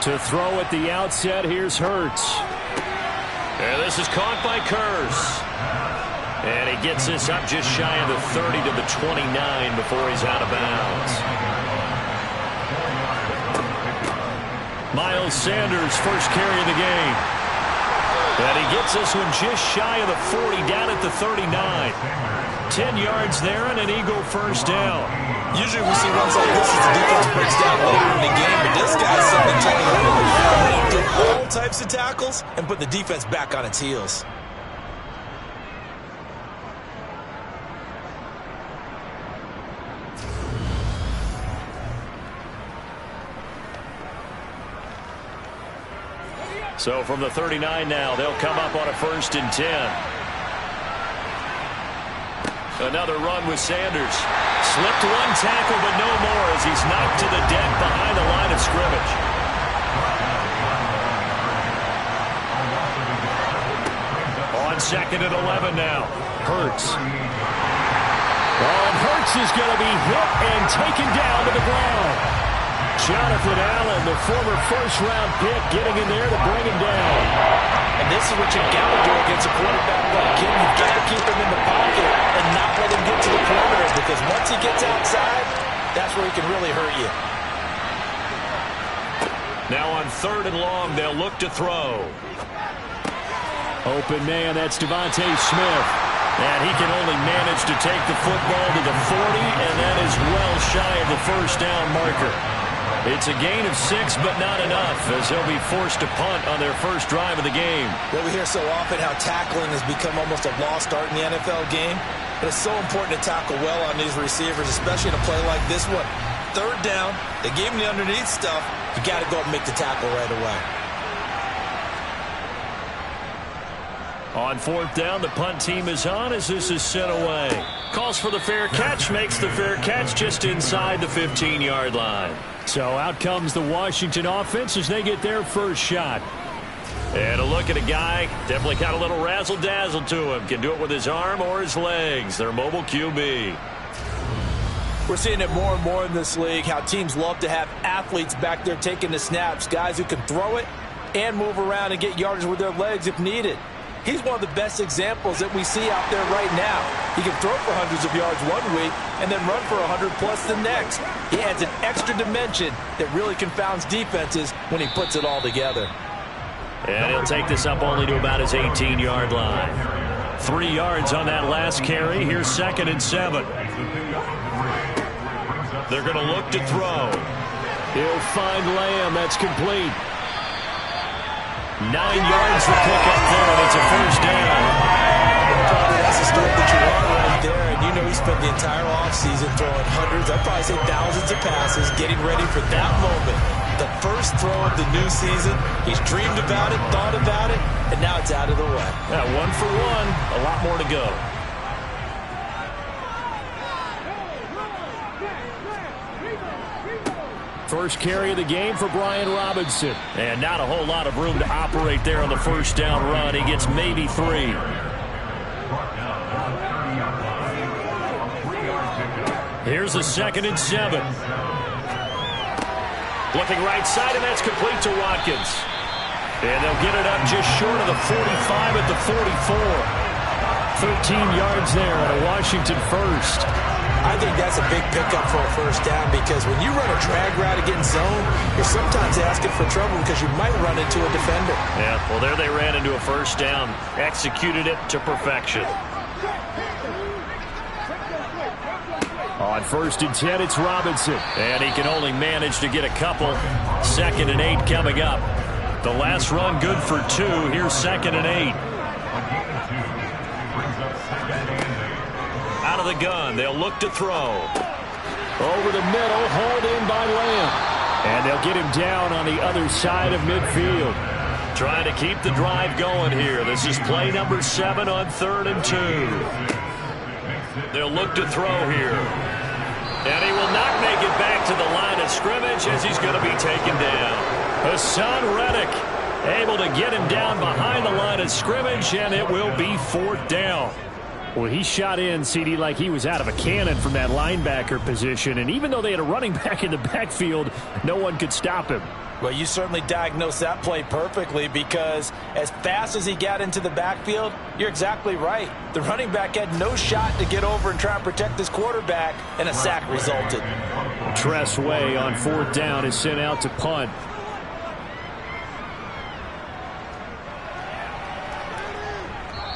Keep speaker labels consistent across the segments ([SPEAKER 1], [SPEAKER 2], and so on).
[SPEAKER 1] To throw at the outset, here's Hurts.
[SPEAKER 2] And this is caught by Kearse. And he gets this up just shy of the 30 to the 29 before he's out of bounds. Miles Sanders, first carry of the game. And he gets this one just shy of the 40, down at the 39. 10 yards there and an Eagle first down.
[SPEAKER 3] Usually we see runs like this as the defense breaks down later in the game, but this guy's something totally early. He did all types of tackles and put the defense back on its heels.
[SPEAKER 2] So from the 39 now, they'll come up on a 1st and 10. Another run with Sanders. Slipped one tackle, but no more as he's knocked to the deck behind the line of scrimmage. On 2nd and 11 now. Hurts.
[SPEAKER 1] And Hurts is going to be hit and taken down to the ground. Jonathan Allen, the former first-round pick, getting in there to bring him down.
[SPEAKER 3] And this is what you got to do against a quarterback like him. You've got to keep him in the pocket and not let him get to the perimeter, because once he gets outside, that's where he can really hurt you.
[SPEAKER 2] Now on 3rd and long, they'll look to throw.
[SPEAKER 1] Open man, that's Devontae Smith.
[SPEAKER 2] And he can only manage to take the football to the 40, and that is well shy of the first down marker. It's a gain of 6, but not enough, as they'll be forced to punt on their first drive of the game.
[SPEAKER 3] Well, we hear so often how tackling has become almost a lost art in the NFL game, but it's so important to tackle well on these receivers, especially in a play like this one. 3rd down, they gave him the underneath stuff. You got to go and make the tackle right away.
[SPEAKER 2] On 4th down, the punt team is on as this is sent away. Calls for the fair catch, makes the fair catch just inside the 15-yard line.
[SPEAKER 1] So out comes the Washington offense as they get their first shot.
[SPEAKER 2] And a look at a guy, definitely got a little razzle-dazzle to him. Can do it with his arm or his legs. Their mobile QB.
[SPEAKER 3] We're seeing it more and more in this league, how teams love to have athletes back there taking the snaps, guys who can throw it and move around and get yardage with their legs if needed. He's one of the best examples that we see out there right now. He can throw for hundreds of yards one week and then run for 100+ the next. He adds an extra dimension that really confounds defenses when he puts it all together.
[SPEAKER 2] And he'll take this up only to about his 18-yard line. 3 yards on that last carry. Here's 2nd and 7. They're going to look to throw.
[SPEAKER 1] He'll find Lamb. That's complete. 9 yards to pick up there, and it's a first down.
[SPEAKER 3] Probably that's the start that you want right there, and you know he spent the entire offseason throwing hundreds, I'd probably say thousands of passes, getting ready for that moment. The first throw of the new season. He's dreamed about it, thought about it, and now it's out of the way.
[SPEAKER 2] Yeah, 1 for 1, a lot more to go.
[SPEAKER 1] First carry of the game for Brian Robinson.
[SPEAKER 2] And not a whole lot of room to operate there on the first down run. He gets maybe 3. Here's a 2nd and 7. Looking right side, and that's complete to Watkins. And they'll get it up just short of the 45 at the 44.
[SPEAKER 1] 13 yards there on a Washington first.
[SPEAKER 3] I think that's a big pickup for a first down, because when you run a drag route against zone, you're sometimes asking for trouble because you might run into a defender.
[SPEAKER 2] Yeah, well, there they ran into a first down. Executed it to perfection.
[SPEAKER 1] On 1st and 10, it's Robinson.
[SPEAKER 2] And he can only manage to get a couple. 2nd and 8 coming up. The last run good for 2. Here's 2nd and 8. Out of the gun, they'll look to throw.
[SPEAKER 1] Over the middle, hauled in by Lamb. And they'll get him down on the other side of midfield.
[SPEAKER 2] Trying to keep the drive going here. This is play number 7 on 3rd and 2. They'll look to throw here. And he will not make it back to the line of scrimmage as he's going to be taken down. Hassan Reddick able to get him down behind the line of scrimmage, and it will be 4th down.
[SPEAKER 1] Well, he shot in, CD, like he was out of a cannon from that linebacker position. And even though they had a running back in the backfield, no one could stop him.
[SPEAKER 3] Well, you certainly diagnosed that play perfectly, because as fast as he got into the backfield, you're exactly right. The running back had no shot to get over and try and protect his quarterback, and a sack resulted.
[SPEAKER 1] Tress Way on 4th down is sent out to punt.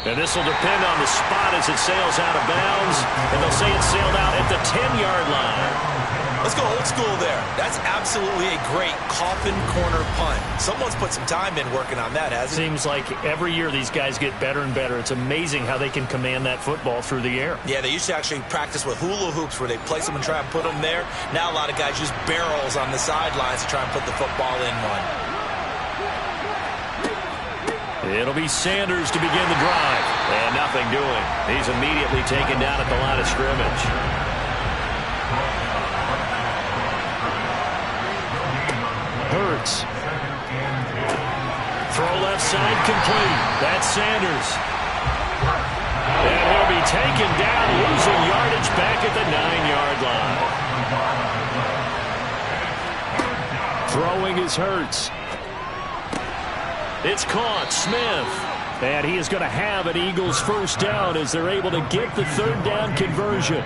[SPEAKER 2] And this will depend on the spot as it sails out of bounds. And they'll say it sailed out at the 10-yard line.
[SPEAKER 3] Let's go old school there. That's absolutely a great coffin corner punt. Someone's put some time in working on that, hasn't it?
[SPEAKER 4] Seems like every year these guys get better and better. It's amazing how they can command that football through the air.
[SPEAKER 3] Yeah, they used to actually practice with hula hoops where they place them and try and put them there. Now a lot of guys use barrels on the sidelines to try and put the football in one.
[SPEAKER 2] It'll be Sanders to begin the drive. And nothing doing. He's immediately taken down at the line of scrimmage.
[SPEAKER 1] Hurts.
[SPEAKER 2] Throw left side complete. That's Sanders. And he'll be taken down, losing yardage back at the 9-yard line.
[SPEAKER 1] Throwing is Hurts.
[SPEAKER 2] It's caught. Smith.
[SPEAKER 1] And he is going to have an Eagles first down as they're able to get the 3rd down conversion.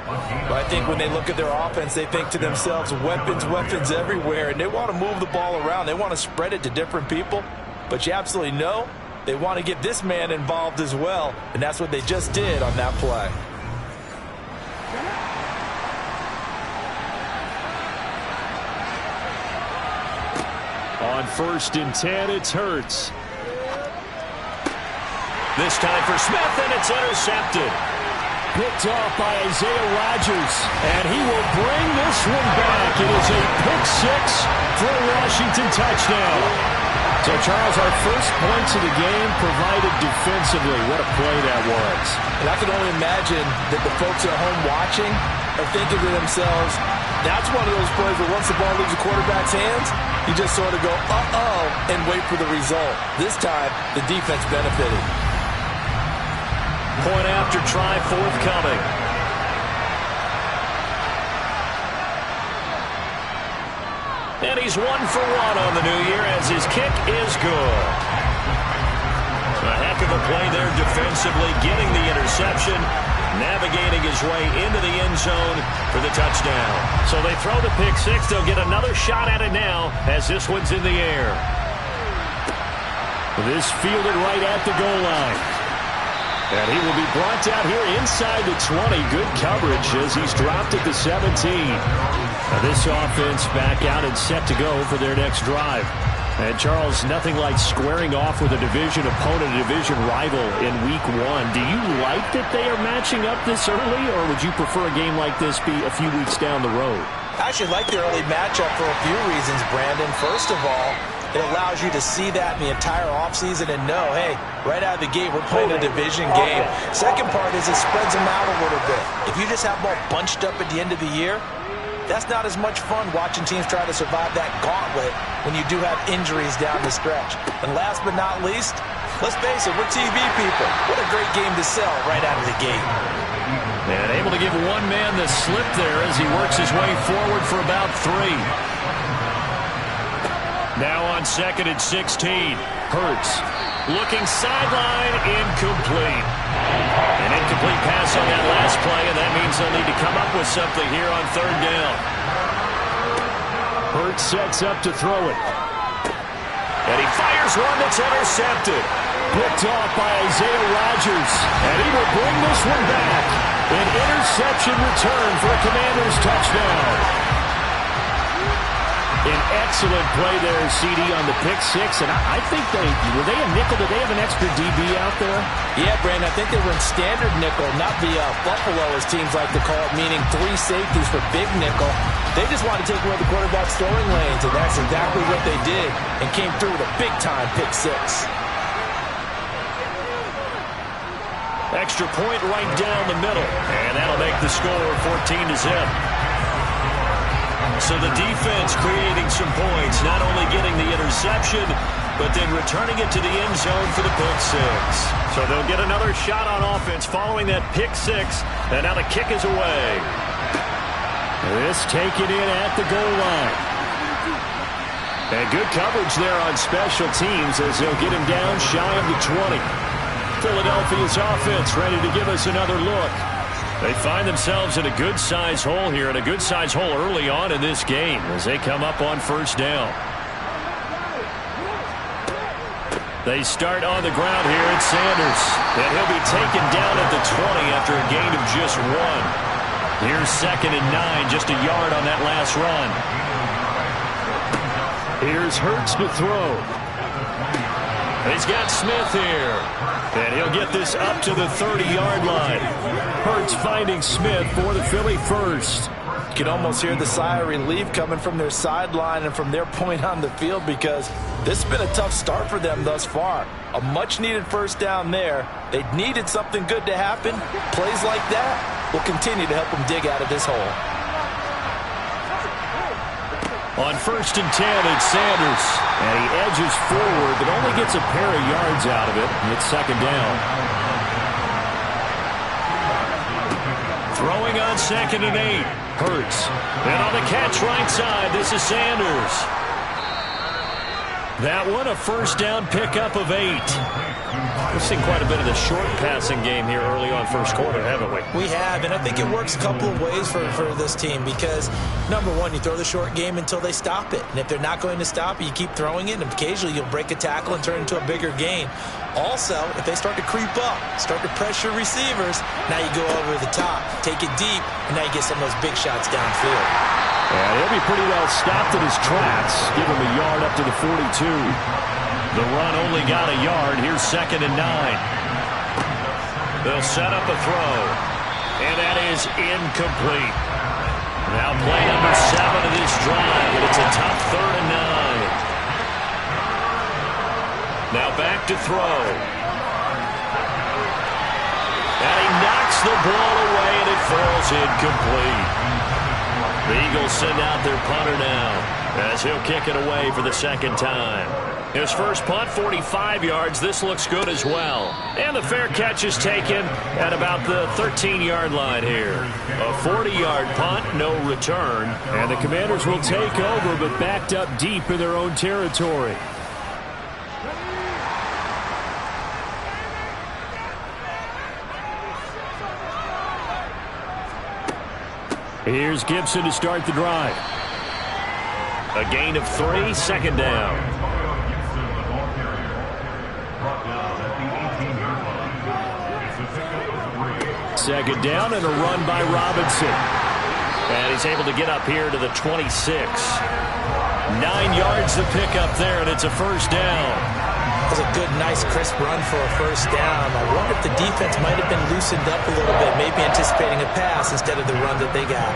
[SPEAKER 3] Well, I think when they look at their offense, they think to themselves, weapons, weapons everywhere, and they want to move the ball around. They want to spread it to different people. But you absolutely know they want to get this man involved as well, and that's what they just did on that play.
[SPEAKER 1] On 1st and 10, it's Hurts.
[SPEAKER 2] This time for Smith, and it's intercepted.
[SPEAKER 1] Picked off by Isaiah Rodgers, and he will bring this one back. It is a pick 6 for a Washington touchdown. So, Charles, our first points of the game provided defensively. What a play that was.
[SPEAKER 3] And I can only imagine that the folks at home watching are thinking to themselves, that's one of those plays where once the ball leaves the quarterback's hands, you just sort of go, uh-oh, and wait for the result. This time, the defense benefited.
[SPEAKER 2] Point after try forthcoming. And he's 1 for 1 on the new year as his kick is good. A heck of a play there defensively, getting the interception, navigating his way into the end zone for the touchdown.
[SPEAKER 1] So they throw the pick 6. They'll get another shot at it now as this one's in the air. This fielded right at the goal line. And he will be brought down here inside the 20. Good coverage as he's dropped at the 17. Now this offense back out and set to go for their next drive. And, Charles, nothing like squaring off with a division opponent, a division rival in Week 1. Do you like that they are matching up this early, or would you prefer a game like this be a few weeks down the road?
[SPEAKER 3] I actually like the early matchup for a few reasons, Brandon. First of all, it allows you to see that in the entire offseason and know, hey, right out of the gate, we're playing a division game. Second part is it spreads them out a little bit. If you just have them all bunched up at the end of the year, that's not as much fun watching teams try to survive that gauntlet when you do have injuries down the stretch. And last but not least, let's face it, we're TV people. What a great game to sell right out of the gate.
[SPEAKER 2] And able to give one man the slip there as he works his way forward for about 3. Now on 2nd and 16.
[SPEAKER 1] Hurts.
[SPEAKER 2] Looking sideline, incomplete. An incomplete pass on that last play, and that means they'll need to come up with something here on 3rd down.
[SPEAKER 1] Hurts sets up to throw it.
[SPEAKER 2] And he fires one that's intercepted.
[SPEAKER 1] Picked off by Isaiah Rodgers. And he will bring this one back. An interception return for a Commanders touchdown. An excellent play there, CD, on the pick 6. And I think were they a nickel? Did they have an extra DB out there?
[SPEAKER 3] Yeah, Brandon, I think they were in standard nickel, not the buffalo, as teams like to call it, meaning 3 safeties for big nickel. They just wanted to take away the quarterback's throwing lanes, and that's exactly what they did, and came through with a big-time pick 6.
[SPEAKER 2] Extra point right down the middle, and that'll make the score 14-0. So the defense creating some points, not only getting the interception, but then returning it to the end zone for the pick six.
[SPEAKER 4] So they'll get another shot on offense following that pick six, and now the kick is away.
[SPEAKER 1] This taken in at the goal line. And good coverage there on special teams as they'll get him down shy of the 20. Philadelphia's offense ready to give us another look.
[SPEAKER 4] They find themselves in a good-sized hole here, and a good-sized hole early on in this game as they come up on first down. They start on the ground here at Sanders, and he'll be taken down at the 20 after a gain of just 1. Here's 2nd and 9, just a yard on that last run.
[SPEAKER 1] Here's Hurts to throw.
[SPEAKER 4] He's got Smith here, and he'll get this up to the 30-yard line.
[SPEAKER 1] Hurts finding Smith for the Philly first.
[SPEAKER 3] You can almost hear the sigh of relief coming from their sideline and from their point on the field because this has been a tough start for them thus far. A much-needed first down there. They needed something good to happen. Plays like that will continue to help them dig out of this hole.
[SPEAKER 1] On 1st and 10, it's Sanders. And he edges forward, but only gets a pair of yards out of it. And it's 2nd down.
[SPEAKER 4] Throwing on 2nd and 8. Hurts. And on the catch right side, this is Sanders. That one, a first down pickup of 8. We've seen quite a bit of the short passing game here early on first quarter, haven't we?
[SPEAKER 5] We have, and I think it works a couple of ways for this team because, number one, you throw the short game until they stop it. And if they're not going to stop it, you keep throwing it, and occasionally you'll break a tackle and turn it into a bigger gain. Also, if they start to creep up, start to pressure receivers, now you go over the top, take it deep, and now you get some of those big shots downfield.
[SPEAKER 1] And he'll be pretty well stopped in his tracks. Give him a yard up to the 42.
[SPEAKER 4] The run only got a yard. Here's 2nd and 9. They'll set up a throw. And that is incomplete. Now play number 7 of this drive. And it's a tough 3rd and 9. Now back to throw. And he knocks the ball away and it falls incomplete. The Eagles send out their punter now as he'll kick it away for the 2nd time. His first punt, 45 yards. This looks good as well. And the fair catch is taken at about the 13-yard line here. A 40-yard punt, no return.
[SPEAKER 1] And the Commanders will take over, but backed up deep in their own territory. Here's Gibson to start the drive.
[SPEAKER 4] A gain of 3, 2nd down.
[SPEAKER 1] Second down and a run by Robinson.
[SPEAKER 4] And he's able to get up here to the 26. 9 yards to pick up there, and it's a first down.
[SPEAKER 5] That was a good, nice, crisp run for a first down. I wonder if the defense might have been loosened up a little bit, maybe anticipating a pass instead of the run that they got.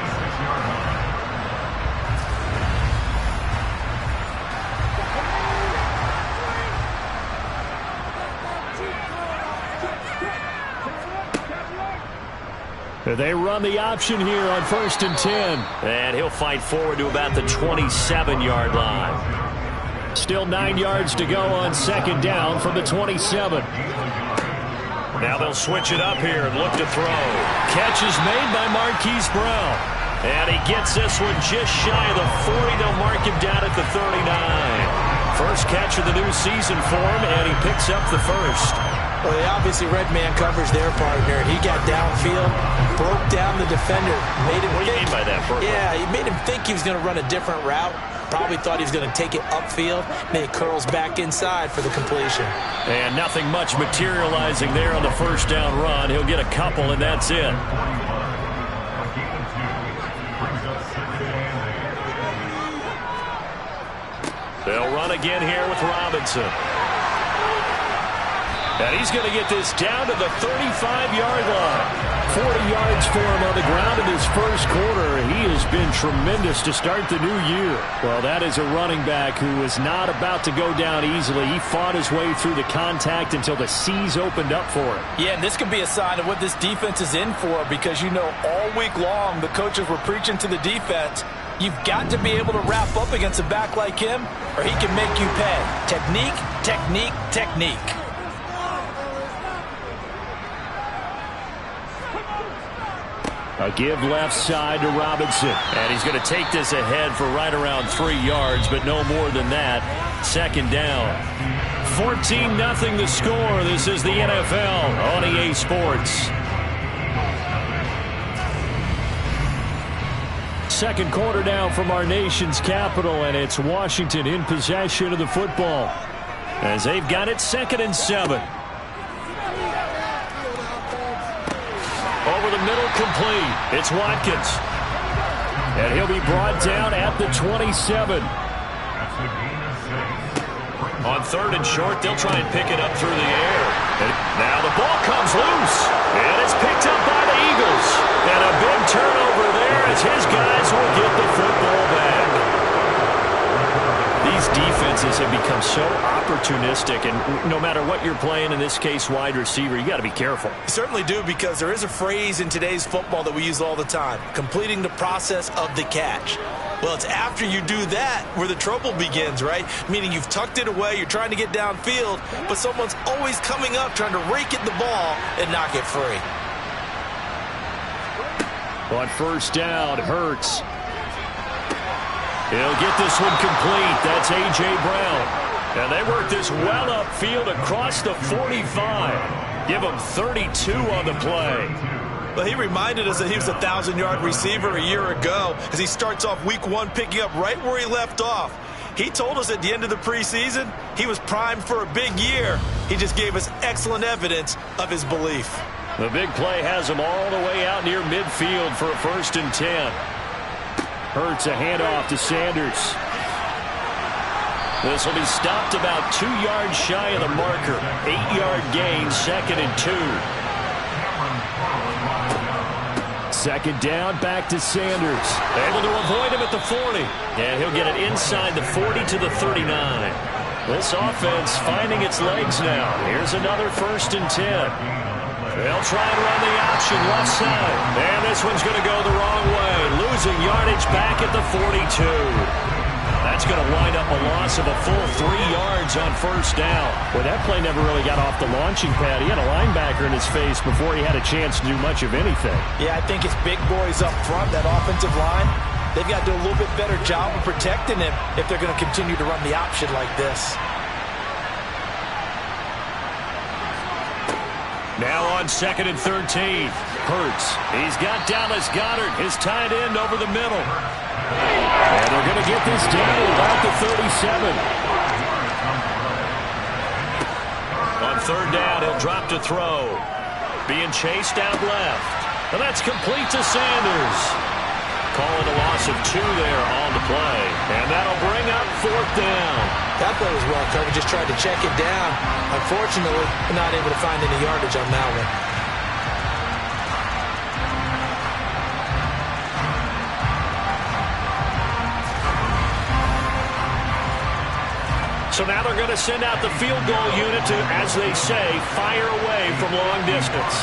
[SPEAKER 1] They run the option here on 1st and 10.
[SPEAKER 4] And he'll fight forward to about the 27-yard line.
[SPEAKER 1] Still 9 yards to go on 2nd down from the 27.
[SPEAKER 4] Now they'll switch it up here and look to throw.
[SPEAKER 1] Catch is made by Marquise Brown.
[SPEAKER 4] And he gets this one just shy of the 40. They'll mark him down at the 39. First catch of the new season for him, and he picks up the first.
[SPEAKER 5] Well, they obviously red man coverage their partner. He got downfield, broke down the defender, made him
[SPEAKER 4] What do you
[SPEAKER 5] think,
[SPEAKER 4] mean by that, Burkle?
[SPEAKER 5] Yeah, he made him think he was going to run a different route. Probably thought he was going to take it upfield. Then he curls back inside for the completion.
[SPEAKER 4] And nothing much materializing there on the first down run. He'll get a couple, and that's it. They'll run again here with Robinson.
[SPEAKER 1] And he's going to get this down to the 35-yard line. 40 yards for him on the ground in his first quarter. He has been tremendous to start the new year. Well, that is a running back who is not about to go down easily. He fought his way through the contact until the seas opened up for him.
[SPEAKER 3] Yeah, and this could be a sign of what this defense is in for, because you know all week long the coaches were preaching to the defense, you've got to be able to wrap up against a back like him or he can make you pay. Technique, technique, technique.
[SPEAKER 1] A give left side to Robinson.
[SPEAKER 2] And he's going to take this ahead for right around 3 yards, but no more than that. Second down.
[SPEAKER 1] 14-0 the score. This is the NFL on EA Sports. Second quarter now from our nation's capital, and it's Washington in possession of the football as they've got it 2nd and 7.
[SPEAKER 2] Over the middle, complete. It's Watkins.
[SPEAKER 1] And he'll be brought down at the 27.
[SPEAKER 2] On 3rd and short, they'll try and pick it up through the air. And now the ball comes loose. And it's picked up by the Eagles. And a big turnover there as his guys will get the football back.
[SPEAKER 1] These defenses have become so opportunistic, and no matter what you're playing, in this case wide receiver, you got to be careful.
[SPEAKER 5] You certainly do, because there is a phrase in today's football that we use all the time: completing the process of the catch. Well, it's after you do that where the trouble begins, right? Meaning you've tucked it away, you're trying to get downfield, but someone's always coming up trying to rake at the ball and knock it free.
[SPEAKER 1] On first down, Hurts. He'll get this one complete. That's A.J. Brown.
[SPEAKER 2] And they work this well upfield across the 45. Give him 32 on the play.
[SPEAKER 5] Well, he reminded us that he was a 1,000-yard receiver a year ago as he starts off week 1 picking up right where he left off. He told us at the end of the preseason he was primed for a big year. He just gave us excellent evidence of his belief.
[SPEAKER 1] The big play has him all the way out near midfield for a 1st and 10. Hurts a handoff to Sanders. This will be stopped about 2 yards shy of the marker. 8-yard gain, 2nd and 2. 2nd down, back to Sanders.
[SPEAKER 2] Able to avoid him at the 40.
[SPEAKER 1] And he'll get it inside the 40 to the 39. This offense finding its legs now. Here's another 1st and 10. They'll try and run the option left side. And this one's going to go the wrong way. Losing yardage back at the 42. That's going to wind up a loss of a full 3 yards on first down. Well, that play never really got off the launching pad. He had a linebacker in his face before he had a chance to do much of anything.
[SPEAKER 3] Yeah, I think it's big boys up front, that offensive line. They've got to do a little bit better job of protecting him if they're going to continue to run the option like this.
[SPEAKER 1] Now on 2nd and 13. Hurts. He's got Dallas Goedert, his tight end, over the middle. And they're going to get this down to about the 37.
[SPEAKER 2] On 3rd down, he'll drop to throw. Being chased out left. And that's complete to Sanders. Calling a loss of 2 there on the play. And that'll bring up 4th down.
[SPEAKER 5] That play was well covered, just tried to check it down. Unfortunately, not able to find any yardage on that one.
[SPEAKER 2] So now they're going to send out the field goal unit to, as they say, fire away from long distance.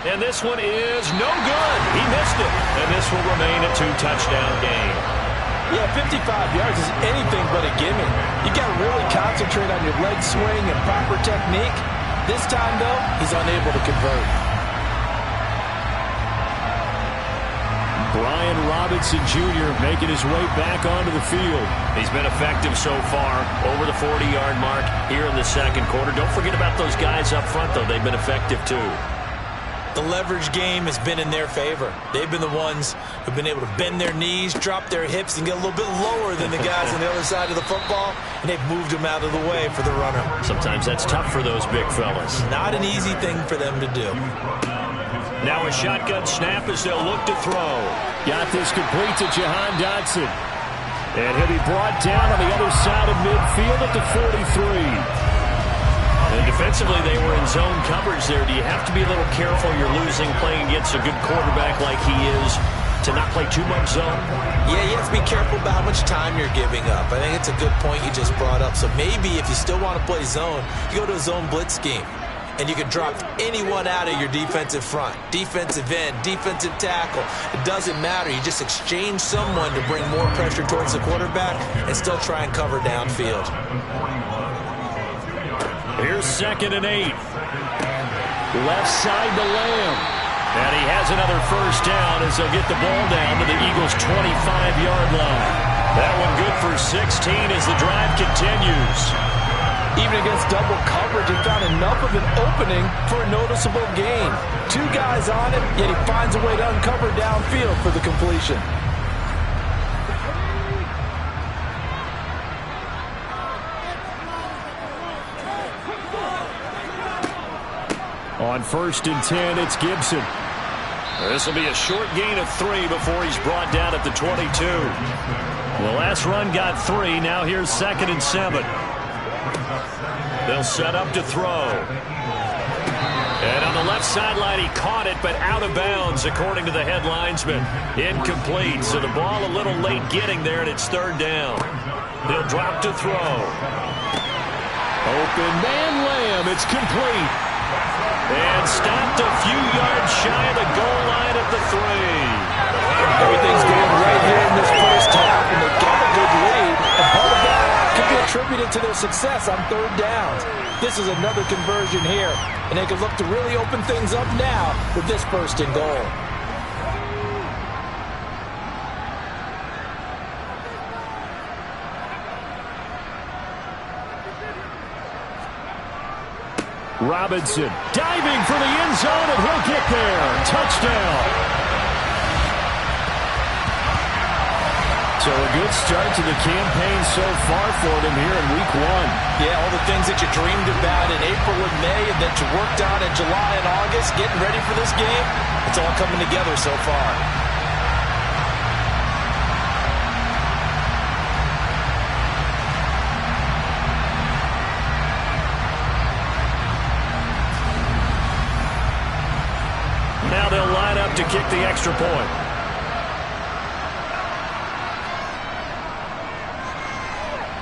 [SPEAKER 2] And this one is no good. He missed it. And this will remain a 2-touchdown game.
[SPEAKER 3] Yeah, 55 yards is anything but a gimme. You got to really concentrate on your leg swing and proper technique. This time, though, he's unable to convert.
[SPEAKER 1] Brian Robinson Jr. making his way back onto the field.
[SPEAKER 2] He's been effective so far, over the 40-yard mark here in the second quarter. Don't forget about those guys up front, though. They've been effective, too.
[SPEAKER 5] The leverage game has been in their favor. They've been the ones who've been able to bend their knees, drop their hips, and get a little bit lower than the guys on the other side of the football, and they've moved them out of the way for the runner.
[SPEAKER 2] Sometimes that's tough for those big fellas.
[SPEAKER 5] Not an easy thing for them to do.
[SPEAKER 2] Now a shotgun snap as they'll look to throw.
[SPEAKER 1] Got this complete to Jahan Dotson. And he'll be brought down on the other side of midfield at the 43.
[SPEAKER 2] And defensively, they were in zone coverage there. Do you have to be a little careful you're losing playing against a good quarterback like he is to not play too much zone?
[SPEAKER 5] Yeah, you have to be careful about how much time you're giving up. I think it's a good point you just brought up. So maybe if you still want to play zone, you go to a zone blitz scheme. And you can drop anyone out of your defensive front. Defensive end, defensive tackle. It doesn't matter. You just exchange someone to bring more pressure towards the quarterback and still try and cover downfield.
[SPEAKER 1] Here's 2nd and 8. Left side to Lamb.
[SPEAKER 2] And he has another first down as they'll get the ball down to the Eagles' 25-yard line. That one good for 16 as the drive continues.
[SPEAKER 3] Even against double coverage, he found enough of an opening for a noticeable gain. 2 guys on him, yet he finds a way to uncover downfield for the completion.
[SPEAKER 1] On 1st and 10, it's Gibson.
[SPEAKER 2] This will be a short gain of 3 before he's brought down at the 22.
[SPEAKER 1] The last run got 3. Now here's 2nd and 7.
[SPEAKER 2] They'll set up to throw. And on the left sideline, he caught it, but out of bounds, according to the head linesman. Incomplete, so the ball a little late getting there, and it's 3rd down. They'll drop to throw.
[SPEAKER 1] Open man Lamb. It's complete.
[SPEAKER 2] And stopped a few yards shy of the goal line at the 3.
[SPEAKER 3] Everything's going right here in this first half, and they got a good lead. And part of that can be attributed to their success on 3rd downs. This is another conversion here, and they can look to really open things up now with this 1st and goal.
[SPEAKER 1] Robinson diving for the end zone, and he'll get there. Touchdown. So a good start to the campaign so far for them here in week 1.
[SPEAKER 3] Yeah, all the things that you dreamed about in April and May and that you worked on in July and August, getting ready for this game, it's all coming together so far.
[SPEAKER 2] Now they'll line up to kick the extra point.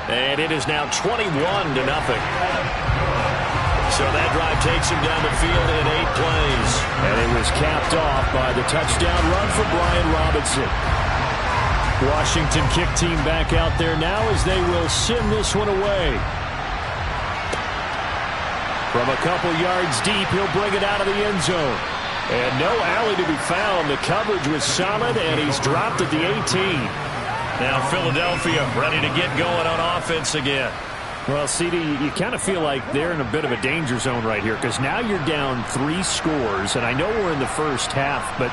[SPEAKER 2] And it is now 21-0. So that drive takes him down the field in 8 plays.
[SPEAKER 1] And it was capped off by the touchdown run for Brian Robinson. Washington kick team back out there now as they will send this one away. From a couple yards deep, he'll bring it out of the end zone. And no alley to be found. The coverage was solid, and he's dropped at the 18.
[SPEAKER 2] Now Philadelphia ready to get going on offense again.
[SPEAKER 1] Well, CD, you kind of feel like they're in a bit of a danger zone right here because now you're down 3 scores, and I know we're in the first half, but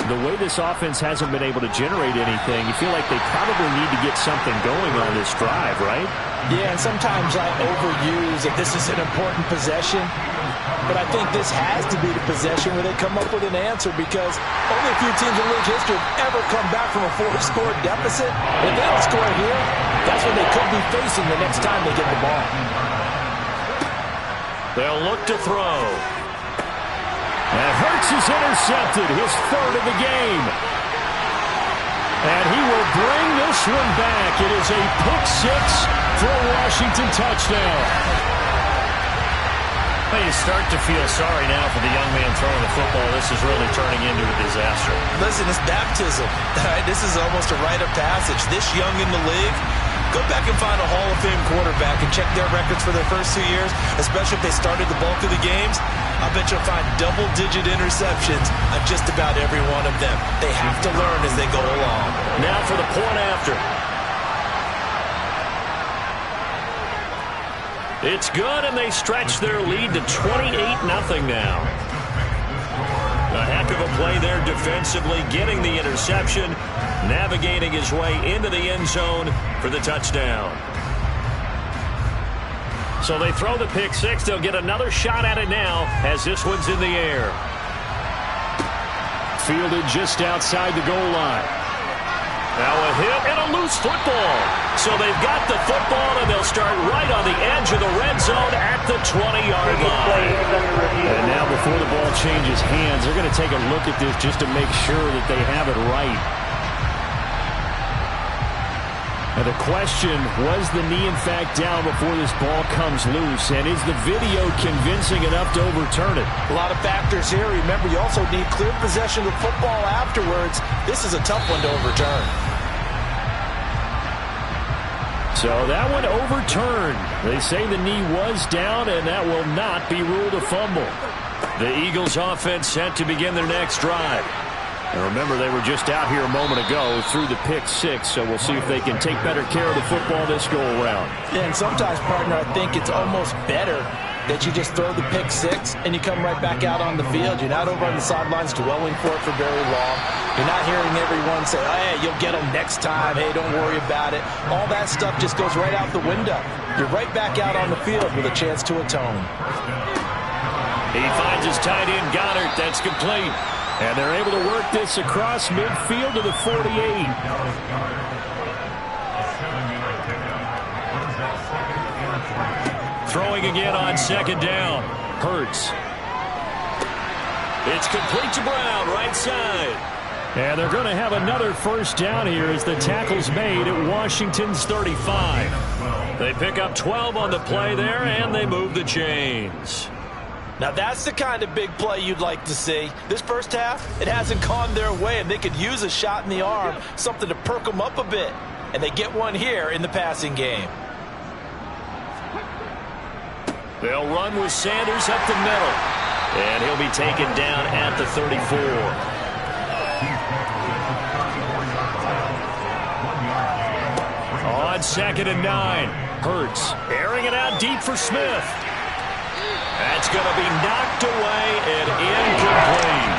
[SPEAKER 1] the way this offense hasn't been able to generate anything, you feel like they probably need to get something going on this drive, right?
[SPEAKER 3] Yeah, and sometimes I overuse that this is an important possession. But I think this has to be the possession where they come up with an answer because only a few teams in league history have ever come back from a 4-score deficit. If they don't score here, that's what they could be facing the next time they get the ball.
[SPEAKER 2] They'll look to throw.
[SPEAKER 1] And Hurts is intercepted, his 3rd of the game. And he will bring this one back. It is a pick 6 for a Washington touchdown.
[SPEAKER 2] Well, you start to feel sorry now for the young man throwing the football. This is really turning into a disaster.
[SPEAKER 5] Listen, it's baptism. This is almost a rite of passage. This young in the league, go back and find a Hall of Fame quarterback and check their records for their first 2 years, especially if they started the bulk of the games. I bet you'll find double-digit interceptions on just about every one of them. They have to learn as they go along.
[SPEAKER 2] Now for the point after. It's good, and they stretch their lead to 28-0 now. A heck of a play there defensively, getting the interception, navigating his way into the end zone for the touchdown. So they throw the pick 6. They'll get another shot at it now as this one's in the air.
[SPEAKER 1] Fielded just outside the goal line.
[SPEAKER 2] Now a hit and a loose football. So they've got the football, and they'll start right on the edge of the red zone at the 20-yard line.
[SPEAKER 1] And now before the ball changes hands, they're going to take a look at this just to make sure that they have it right. Now the question, was the knee in fact down before this ball comes loose? And is the video convincing enough to overturn it?
[SPEAKER 5] A lot of factors here. Remember, you also need clear possession of the football afterwards. This is a tough one to overturn.
[SPEAKER 1] So that one overturned. They say the knee was down, and that will not be ruled a fumble.
[SPEAKER 2] The Eagles offense set to begin their next drive.
[SPEAKER 1] And remember, they were just out here a moment ago through the pick six, so we'll see if they can take better care of the football this go-around.
[SPEAKER 5] Yeah, and sometimes, partner, I think it's almost better that you just throw the pick six and you come right back out on the field. You're not over on the sidelines dwelling for it for very long. You're not hearing everyone say, oh, hey, you'll get them next time. Hey, don't worry about it. All that stuff just goes right out the window. You're right back out on the field with a chance to atone.
[SPEAKER 2] He finds his tight end, Goddard. That's complete.
[SPEAKER 1] And they're able to work this across midfield to the 48.
[SPEAKER 2] Throwing again on second down.
[SPEAKER 1] Hurts.
[SPEAKER 2] It's complete to Brown, right side.
[SPEAKER 1] And they're going to have another first down here as the tackle's made at Washington's 35.
[SPEAKER 2] They pick up 12 on the play there, and they move the chains.
[SPEAKER 5] Now that's the kind of big play you'd like to see. This first half, it hasn't gone their way, and they could use a shot in the arm, something to perk them up a bit. And they get one here in the passing game.
[SPEAKER 2] They'll run with Sanders up the middle. And he'll be taken down at the 34. On 2nd and 9. Hurts airing it out deep for Smith. That's going to be knocked away and incomplete.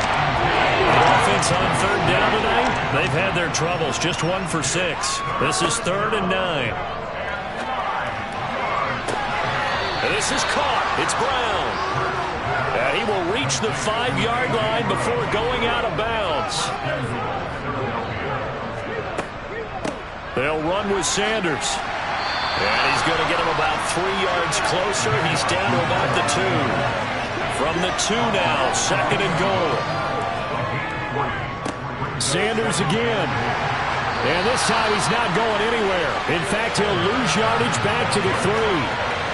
[SPEAKER 2] The offense on 3rd down tonight, they've had their troubles. Just 1 for 6. This is 3rd and 9. And this is caught. It's Brown. And he will reach the 5-yard line before going out of bounds. They'll run with Sanders. And he's going to get him about 3 yards closer. He's down to about the 2. From the 2 now, 2nd and goal.
[SPEAKER 1] Sanders again. And this time he's not going anywhere. In fact, he'll lose yardage back to the 3.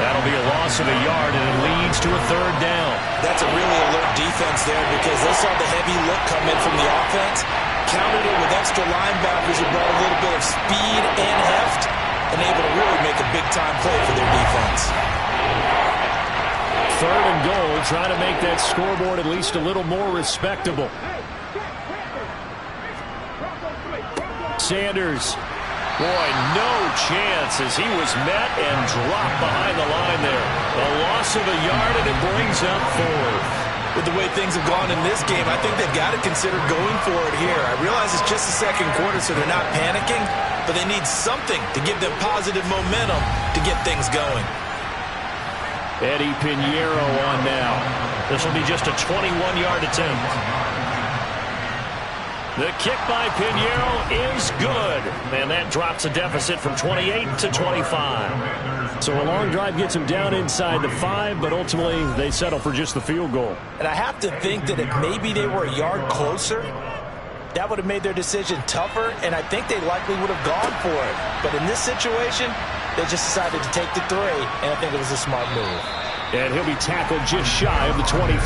[SPEAKER 2] That'll be a loss of a yard, and it leads to a 3rd down.
[SPEAKER 5] That's a really alert defense there because they saw the heavy look come in from the offense, countered it with extra linebackers who brought a little bit of speed and heft, and able to really make a big-time play for their defense.
[SPEAKER 1] 3rd and goal, trying to make that scoreboard at least a little more respectable. Sanders.
[SPEAKER 2] Boy, no chance as he was met and dropped behind the line there. A loss of a yard, and it brings up 4th.
[SPEAKER 5] With the way things have gone in this game, I think they've got to consider going for it here. I realize it's just the 2nd quarter, so they're not panicking, but they need something to give them positive momentum to get things going.
[SPEAKER 1] Eddie Pinheiro on now.
[SPEAKER 2] This will be just a 21-yard attempt. The kick by Pinheiro is good. And that drops a deficit from 28 to 25.
[SPEAKER 1] So a long drive gets them down inside the 5, but ultimately they settle for just the field goal.
[SPEAKER 5] And I have to think that if maybe they were a yard closer, that would have made their decision tougher, and I think they likely would have gone for it. But in this situation, they just decided to take the 3, and I think it was a smart move.
[SPEAKER 1] And he'll be tackled just shy of the 25.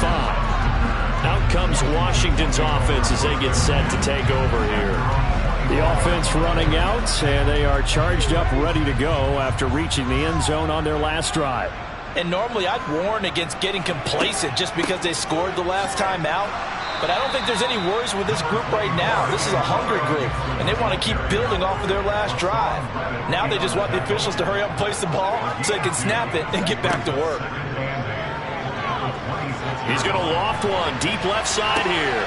[SPEAKER 2] Out comes Washington's offense as they get set to take over here.
[SPEAKER 1] The offense running out, and they are charged up, ready to go after reaching the end zone on their last drive.
[SPEAKER 5] And normally I'd warn against getting complacent just because they scored the last time out. But I don't think there's any worries with this group right now. This is a hungry group, and they want to keep building off of their last drive. Now they just want the officials to hurry up and place the ball so they can snap it and get back to work.
[SPEAKER 2] He's going to loft one deep left side here.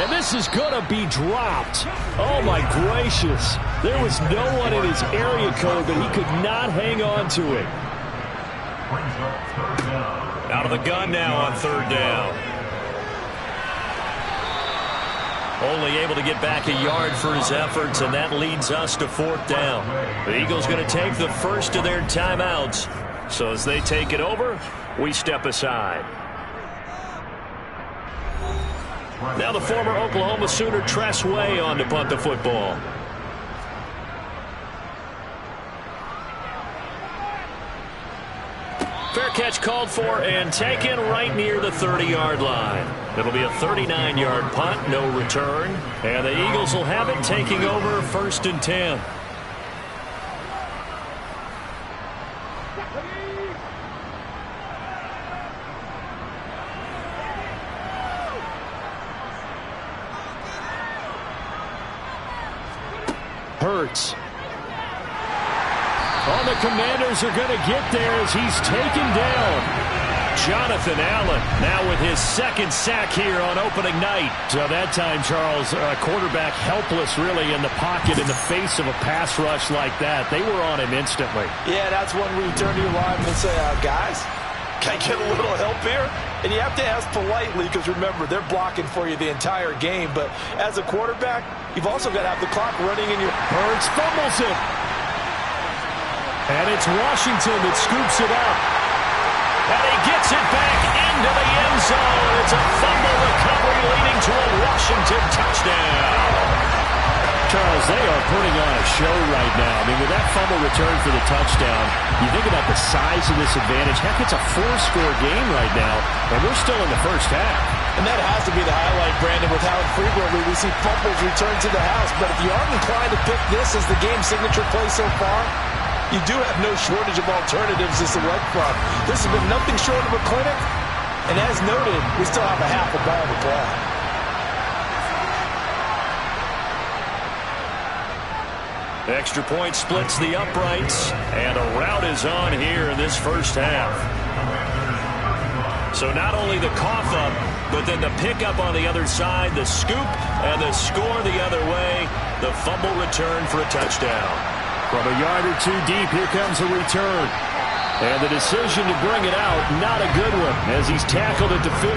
[SPEAKER 1] And this is going to be dropped. Oh, my gracious. There was no one in his area code, but he could not hang on to it.
[SPEAKER 2] Out of the gun now on 3rd down. Only able to get back a yard for his efforts, and that leads us to 4th down. The Eagles going to take the first of their timeouts. So as they take it over, we step aside. Now the former Oklahoma Sooner Tress Way on to punt the football. Fair catch called for and taken right near the 30-yard line. It'll be a 39-yard punt, no return. And the Eagles will have it, taking over 1st and 10.
[SPEAKER 1] Hurts. Oh, the Commanders are going to get there as he's taken down. Jonathan Allen now with his 2nd sack here on opening night. So that time, Charles, quarterback helpless really in the pocket in the face of a pass rush like that. They were on him instantly.
[SPEAKER 3] Yeah, that's when we turn to your lineman and say, guys, can I get a little help here? And you have to ask politely because, remember, they're blocking for you the entire game. But as a quarterback, you've also got to have the clock running in your...
[SPEAKER 1] Hurts fumbles it. And it's Washington that scoops it up.
[SPEAKER 2] And he gets it back into the end zone. It's a fumble recovery leading to a Washington touchdown.
[SPEAKER 1] Charles, they are putting on a show right now. I mean, with that fumble return for the touchdown, you think about the size of this advantage. Heck, it's a 4-score game right now, and we're still in the first half.
[SPEAKER 3] And that has to be the highlight, Brandon, with how infrequently we see fumbles return to the house. But if you aren't inclined to pick this as the game signature play so far, you do have no shortage of alternatives to select from. This has been nothing short of a clinic. And as noted, we still have a half a ball to play.
[SPEAKER 2] Extra point splits the uprights, and a rout is on here in this first half. So not only the cough up, but then the pickup on the other side, the scoop, and the score the other way, the fumble return for a touchdown.
[SPEAKER 1] From a yard or two deep, here comes a return. And the decision to bring it out, not a good one, as he's tackled at the 15.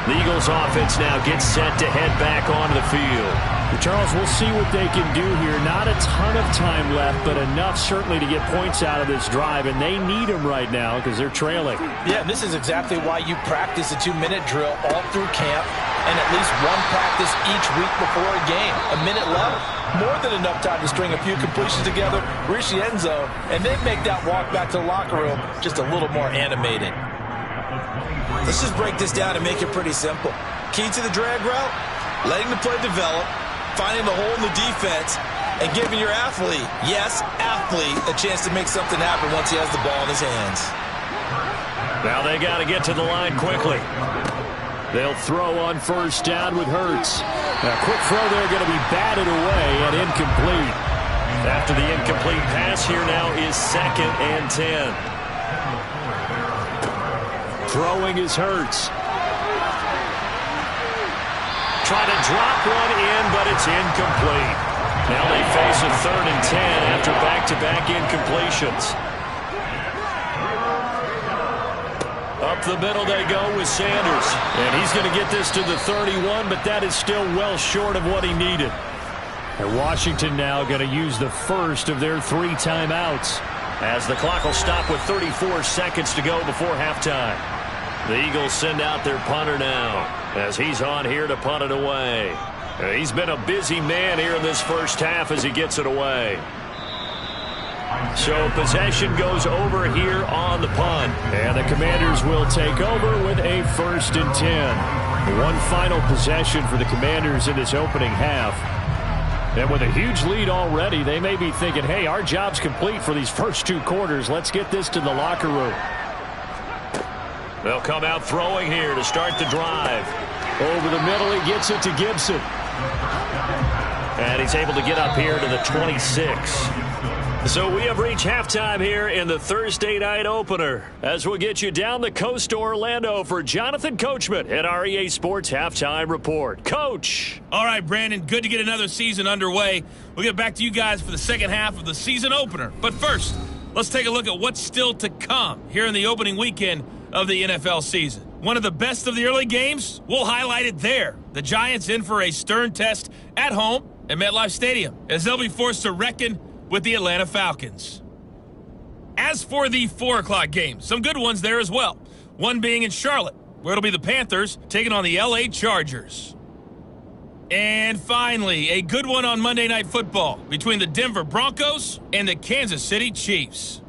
[SPEAKER 2] The Eagles offense now gets set to head back onto the field.
[SPEAKER 1] Charles, we'll see what they can do here. Not a ton of time left, but enough certainly to get points out of this drive, and they need them right now because they're trailing.
[SPEAKER 5] Yeah, and this is exactly why you practice a 2-minute drill all through camp and at least one practice each week before a game. A minute left, more than enough time to string a few completions together, reach the end zone, and then make that walk back to the locker room just a little more animated. Let's just break this down and make it pretty simple. Key to the drag route, letting the play develop, finding the hole in the defense, and giving your athlete, yes, athlete, a chance to make something happen once he has the ball in his hands.
[SPEAKER 2] Now they got to get to the line quickly.
[SPEAKER 1] They'll throw on 1st down with Hurts. Now, quick throw there going to be batted away and incomplete.
[SPEAKER 2] After the incomplete pass, here now is 2nd and 10.
[SPEAKER 1] Throwing is Hurts.
[SPEAKER 2] Trying to drop one in, but it's incomplete. Now they face a 3rd and 10 after back-to-back incompletions. Up the middle they go with Sanders.
[SPEAKER 1] And he's going to get this to the 31, but that is still well short of what he needed. And Washington now going to use the first of their 3 timeouts.
[SPEAKER 2] As the clock will stop with 34 seconds to go before halftime. The Eagles send out their punter now as he's on here to punt it away. He's been a busy man here in this first half as he gets it away. So possession goes over here on the punt.
[SPEAKER 1] And the Commanders will take over with a 1st and 10. One final possession for the Commanders in this opening half. And with a huge lead already, they may be thinking, hey, our job's complete for these first 2 quarters. Let's get this to the locker room.
[SPEAKER 2] They'll come out throwing here to start the drive.
[SPEAKER 1] Over the middle, he gets it to Gibson.
[SPEAKER 2] And he's able to get up here to the 26. So we have reached halftime here in the Thursday night opener as we get you down the coast to Orlando for Jonathan Coachman at our EA Sports Halftime Report. Coach.
[SPEAKER 6] All right, Brandon, good to get another season underway. We'll get back to you guys for the second half of the season opener. But first, let's take a look at what's still to come here in the opening weekend of the NFL season. One of the best of the early games, we'll highlight it there. the Giants in for a stern test at home at MetLife Stadium, as they'll be forced to reckon with the Atlanta Falcons. As for the 4 o'clock games, some good ones there as well. One being in Charlotte, where it'll be the Panthers taking on the LA Chargers. And finally, a good one on Monday Night Football between the Denver Broncos and the Kansas City Chiefs.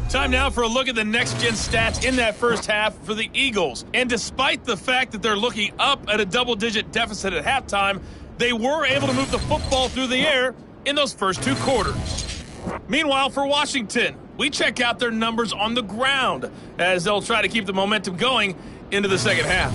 [SPEAKER 6] Time now for a look at the next-gen stats in that first half for the Eagles. And despite the fact that they're looking up at a double-digit deficit at halftime, they were able to move the football through the air in those first 2 quarters. Meanwhile, for Washington, we check out their numbers on the ground as they'll try to keep the momentum going into the second half.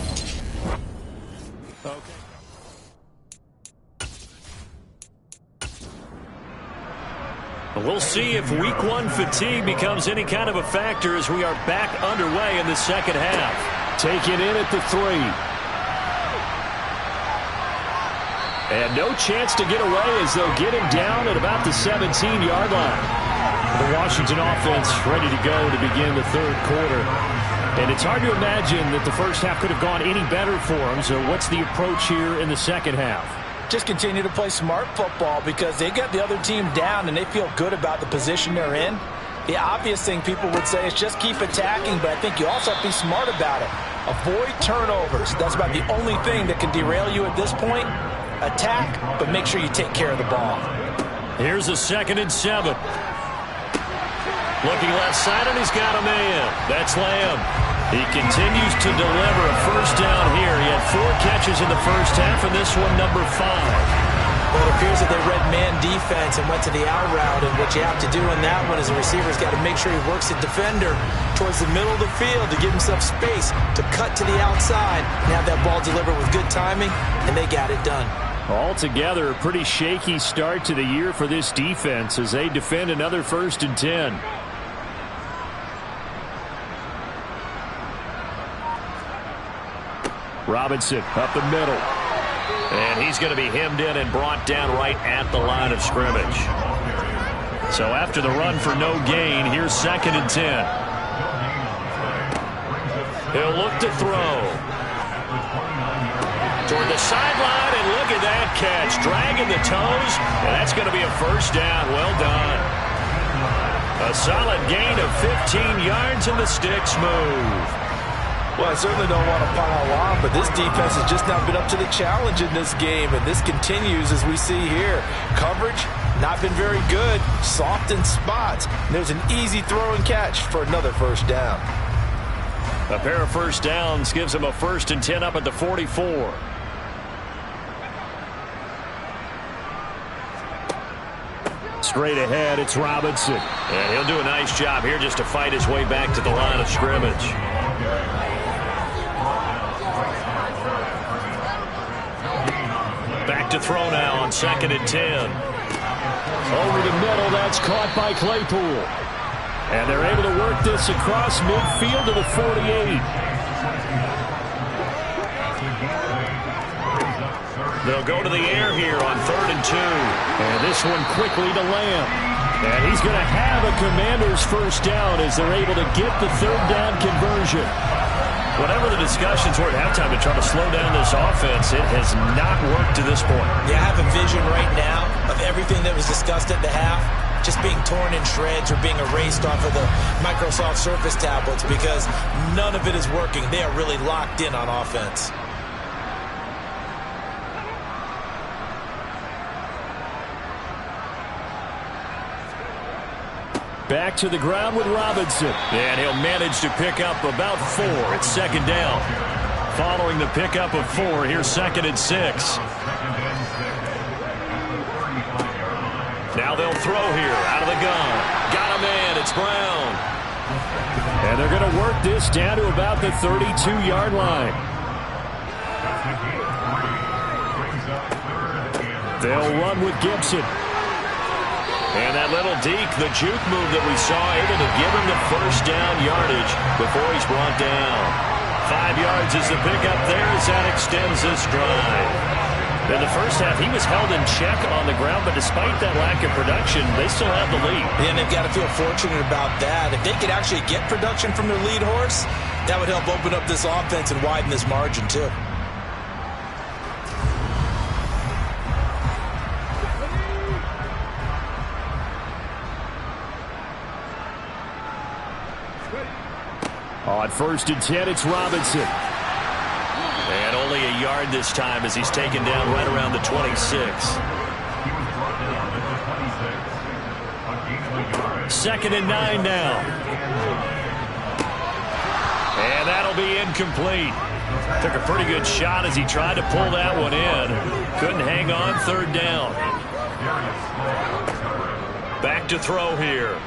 [SPEAKER 1] We'll see if week 1 fatigue becomes any kind of a factor as we are back underway in the second half. Taken in at the 3. And no chance to get away as they'll get him down at about the 17-yard line. The Washington offense ready to go to begin the third quarter. And it's hard to imagine that the first half could have gone any better for them. So what's the approach here in the second half?
[SPEAKER 5] Just continue to play smart football because they got the other team down and they feel good about the position they're in. The obvious thing people would say is just keep attacking, but I think you also have to be smart about it. Avoid turnovers. That's about the only thing that can derail you at this point. Attack, but make sure you take care of the ball.
[SPEAKER 1] Here's a 2nd and 7. Looking left side, and he's got a man. That's Lamb. He continues to deliver a first down here. He had 4 catches in the first half, and this one number 5.
[SPEAKER 5] Well, it appears that they read man defense and went to the out route, and what you have to do in that one is the receiver's got to make sure he works the defender towards the middle of the field to give himself space to cut to the outside and have that ball delivered with good timing, and they got it done.
[SPEAKER 1] Altogether, a pretty shaky start to the year for this defense as they defend another 1st and 10. Robinson up the middle.
[SPEAKER 2] And he's going to be hemmed in and brought down right at the line of scrimmage.
[SPEAKER 1] So after the run for no gain, here's 2nd and 10.
[SPEAKER 2] He'll look to throw. Toward the sideline, and look at that catch. Dragging the toes, and that's going to be a first down. Well done. A solid gain of 15 yards, and the sticks move.
[SPEAKER 3] Well, I certainly don't want to pile on, but this defense has just not been up to the challenge in this game, and this continues as we see here. Coverage, not been very good, soft in spots. And there's an easy throw and catch for another first down.
[SPEAKER 2] A pair of first downs gives him a 1st and 10 up at the 44.
[SPEAKER 1] Straight ahead, it's Robinson.
[SPEAKER 2] And he'll do a nice job here just to fight his way back to the line of scrimmage. Back to throw now on 2nd and 10.
[SPEAKER 1] Over the middle, that's caught by Claypool. And they're able to work this across midfield to the 48.
[SPEAKER 2] They'll go to the air here on 3rd and 2.
[SPEAKER 1] And this one quickly to Lamb. And he's going to have a Commanders first down as they're able to get the 3rd down conversion.
[SPEAKER 2] Whatever the discussions were at halftime to try to slow down this offense, it has not worked to this point.
[SPEAKER 5] Yeah, I have a vision right now of everything that was discussed at the half just being torn in shreds or being erased off of the Microsoft Surface tablets because none of it is working. They are really locked in on offense.
[SPEAKER 1] Back to the ground with Robinson.
[SPEAKER 2] And he'll manage to pick up about 4. It's 2nd down.
[SPEAKER 1] Following the pickup of 4, here's 2nd and 6.
[SPEAKER 2] Now they'll throw here out of the gun. Got a man. It's Brown.
[SPEAKER 1] And they're going to work this down to about the 32-yard line. They'll run with Gibson.
[SPEAKER 2] And that little deke, the juke move that we saw, able to give him the first down yardage before he's brought down. 5 yards is the pickup there as that extends this drive. In the first half, he was held in check on the ground, but despite that lack of production, they still have the lead.
[SPEAKER 5] And they've got to feel fortunate about that. If they could actually get production from their lead horse, that would help open up this offense and widen this margin, too.
[SPEAKER 1] On 1st and 10, it's Robinson.
[SPEAKER 2] And only a yard this time as he's taken down right around the 26. Second and 9 now. And that'll be incomplete. Took a pretty good shot as he tried to pull that one in. Couldn't hang on, 3rd down. Back to throw here.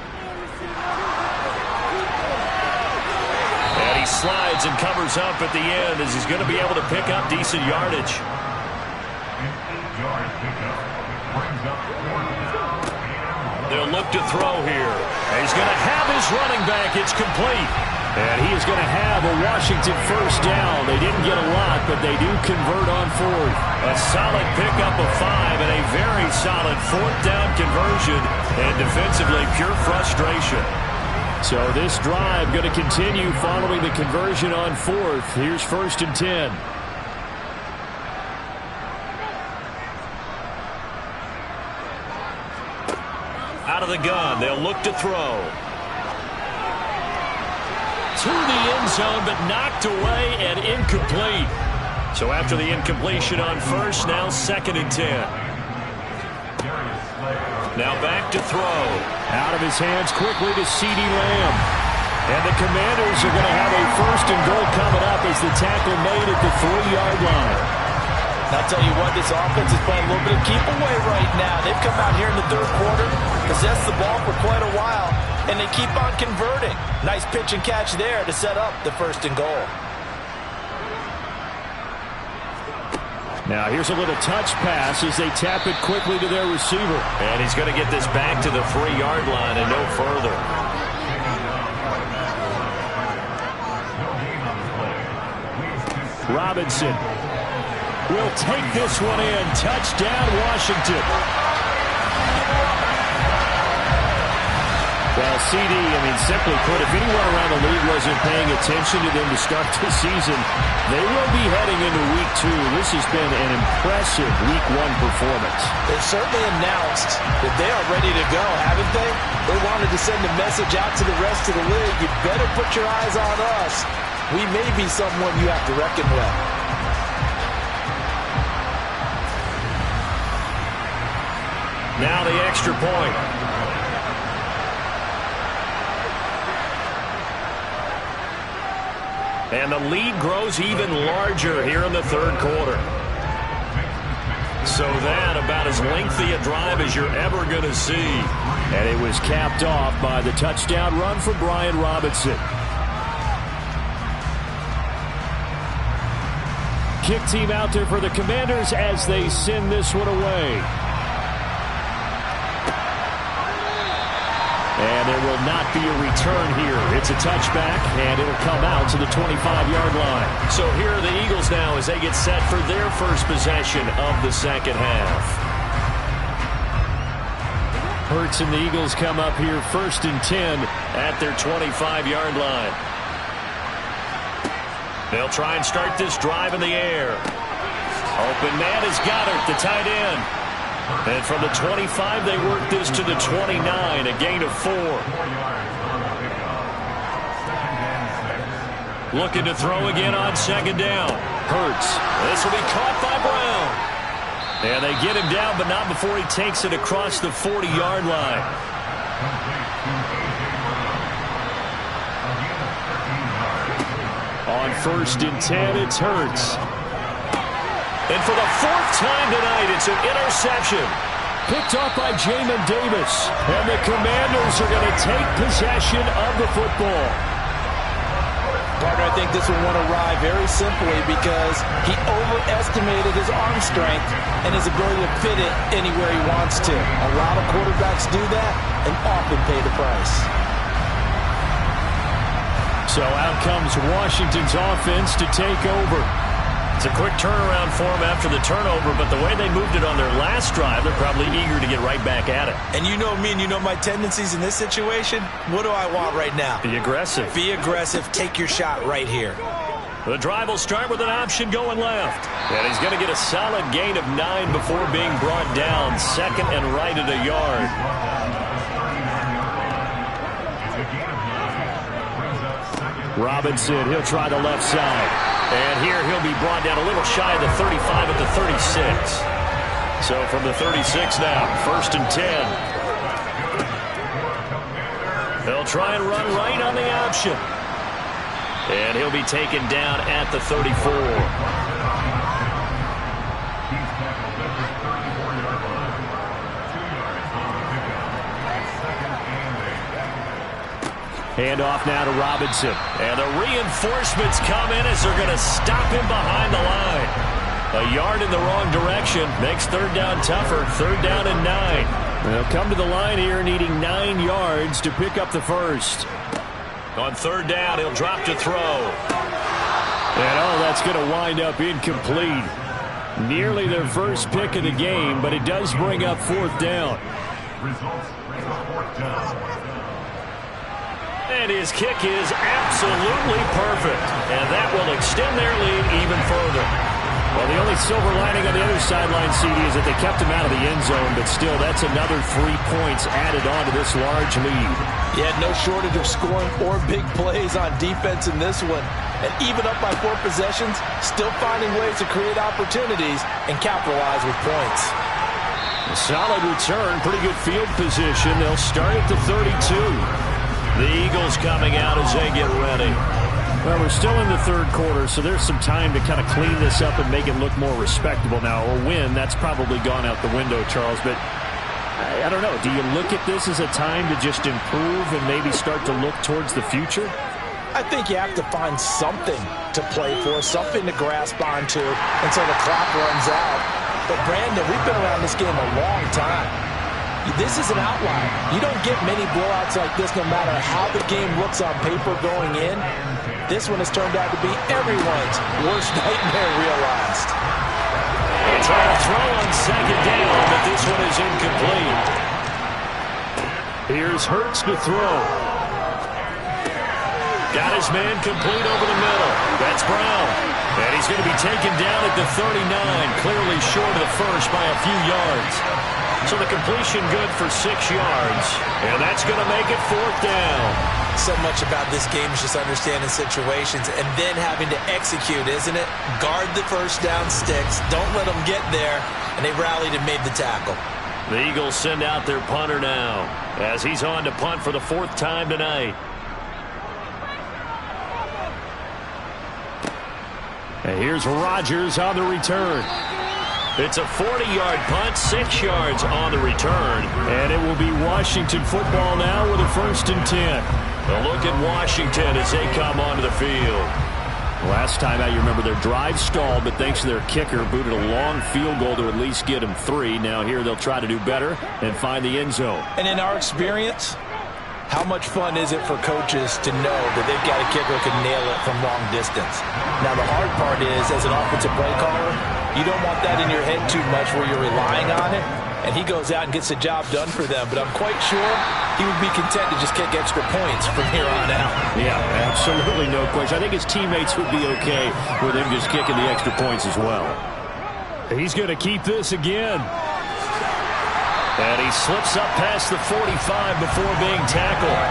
[SPEAKER 2] And he slides and covers up at the end as he's going to be able to pick up decent yardage. They'll look to throw here. And he's going to have his running back. It's complete.
[SPEAKER 1] And he is going to have a Washington 1st down. They didn't get a lot, but they do convert on 4th.
[SPEAKER 2] A solid pickup of 5 and a very solid 4th down conversion. And defensively, pure frustration.
[SPEAKER 1] So this drive going to continue following the conversion on 4th. Here's 1st and 10.
[SPEAKER 2] Out of the gun, they'll look to throw. To the end zone, but knocked away and incomplete. So after the incompletion on 1st, now 2nd and 10. Now back to throw.
[SPEAKER 1] Out of his hands quickly to CeeDee Lamb. And the Commanders are going to have a 1st and goal coming up as the tackle made at the 3-yard line.
[SPEAKER 5] I'll tell you what, this offense is playing a little bit of keep away right now. They've come out here in the 3rd quarter, possessed the ball for quite a while, and they keep on converting. Nice pitch and catch there to set up the 1st and goal.
[SPEAKER 1] Now here's a little touch pass as they tap it quickly to their receiver.
[SPEAKER 2] And he's going to get this back to the 3-yard line and no further.
[SPEAKER 1] Robinson will take this one in. Touchdown, Washington. Well, simply put, if anyone around the league wasn't paying attention to them to start the season, they will be heading into Week 2. This has been an impressive Week 1 performance.
[SPEAKER 5] They've certainly announced that they are ready to go, haven't they? They wanted to send a message out to the rest of the league. You better put your eyes on us. We may be someone you have to reckon with.
[SPEAKER 2] Now the extra point. And the lead grows even larger here in the 3rd quarter. So that about as lengthy a drive as you're ever going to see.
[SPEAKER 1] And it was capped off by the touchdown run for Brian Robinson. Kick team out there for the Commanders as they send this one away. And there will not be a return here. It's a touchback, and it'll come out to the 25-yard line.
[SPEAKER 2] So here are the Eagles now as they get set for their first possession of the 2nd half.
[SPEAKER 1] Hurts and the Eagles come up here 1st and 10
[SPEAKER 2] at their 25-yard line. They'll try and start this drive in the air. Open man is Goddard, the tight end. And from the 25, they work this to the 29, a gain of 4. Looking to throw again on 2nd down.
[SPEAKER 1] Hurts.
[SPEAKER 2] This will be caught by Brown. And they get him down, but not before he takes it across the 40-yard line.
[SPEAKER 1] On 1st and 10, it's Hurts.
[SPEAKER 2] And for the 4th time tonight, it's an interception.
[SPEAKER 1] Picked off by Jamin Davis. And the Commanders are going to take possession of the football.
[SPEAKER 5] Partner, I think this one went awry very simply because he overestimated his arm strength and his ability to fit it anywhere he wants to. A lot of quarterbacks do that and often pay the price.
[SPEAKER 1] So out comes Washington's offense to take over.
[SPEAKER 2] It's a quick turnaround for them after the turnover, but the way they moved it on their last drive, they're probably eager to get right back at it.
[SPEAKER 5] And you know me and you know my tendencies in this situation. What do I want right now?
[SPEAKER 2] Be aggressive.
[SPEAKER 5] Be aggressive. Take your shot right here.
[SPEAKER 2] The drive will start with an option going left. And he's going to get a solid gain of 9 before being brought down. Second and right at a yard.
[SPEAKER 1] Robinson, he'll try the left side.
[SPEAKER 2] And here he'll be brought down a little shy of the 35 at the 36. So from the 36 now, 1st and 10. They'll try and run right on the option. And he'll be taken down at the 34.
[SPEAKER 1] Hand off now to Robinson.
[SPEAKER 2] And the reinforcements come in as they're going to stop him behind the line. A yard in the wrong direction makes 3rd down tougher. 3rd down and 9.
[SPEAKER 1] They'll come to the line here needing 9 yards to pick up the first.
[SPEAKER 2] On 3rd down, he'll drop to throw.
[SPEAKER 1] And that's going to wind up incomplete. Nearly their first pick of the game, but it does bring up 4th down.
[SPEAKER 2] And his kick is absolutely perfect. And that will extend their lead even further.
[SPEAKER 1] Well, the only silver lining on the other sideline, CD, is that they kept him out of the end zone, but still, that's another 3 points added on to this large lead.
[SPEAKER 3] Yeah, no shortage of scoring or big plays on defense in this one. And even up by 4 possessions, still finding ways to create opportunities and capitalize with points.
[SPEAKER 1] A solid return, pretty good field position. They'll start at the 32.
[SPEAKER 2] The Eagles coming out as they get ready.
[SPEAKER 1] Well, we're still in the 3rd quarter, so there's some time to kind of clean this up and make it look more respectable now. A win, that's probably gone out the window, Charles, but I don't know. Do you look at this as a time to just improve and maybe start to look towards the future?
[SPEAKER 3] I think you have to find something to play for, something to grasp onto until the clock runs out. But, Brandon, we've been around this game a long time. This is an outlier. You don't get many blowouts like this no matter how the game looks on paper going in. This one has turned out to be everyone's worst nightmare realized.
[SPEAKER 2] It's on a throw on 2nd down, but this one is incomplete.
[SPEAKER 1] Here's Hurts to throw.
[SPEAKER 2] Got his man complete over the middle. That's Brown. And he's going to be taken down at the 39, clearly short of the first by a few yards. So the completion good for 6 yards, and that's going to make it 4th down.
[SPEAKER 5] So much about this game is just understanding situations and then having to execute, isn't it? Guard the first down sticks. Don't let them get there. And they rallied and made the tackle.
[SPEAKER 2] The Eagles send out their punter now as he's on to punt for the 4th time tonight.
[SPEAKER 1] And here's Rodgers on the return.
[SPEAKER 2] It's a 40-yard punt, 6 yards on the return.
[SPEAKER 1] And it will be Washington football now with a 1st and 10.
[SPEAKER 2] A look at Washington as they come onto the field.
[SPEAKER 1] Last time out, you remember their drive stalled, but thanks to their kicker, booted a long field goal to at least get them 3. Now here they'll try to do better and find the end zone.
[SPEAKER 3] And in our experience, how much fun is it for coaches to know that they've got a kicker who can nail it from long distance? Now the hard part is, as an offensive play caller, you don't want that in your head too much where you're relying on it. And he goes out and gets the job done for them. But I'm quite sure he would be content to just kick extra points from here on out.
[SPEAKER 1] Yeah, absolutely no question. I think his teammates would be okay with him just kicking the extra points as well. He's going to keep this again.
[SPEAKER 2] And he slips up past the 45 before being tackled.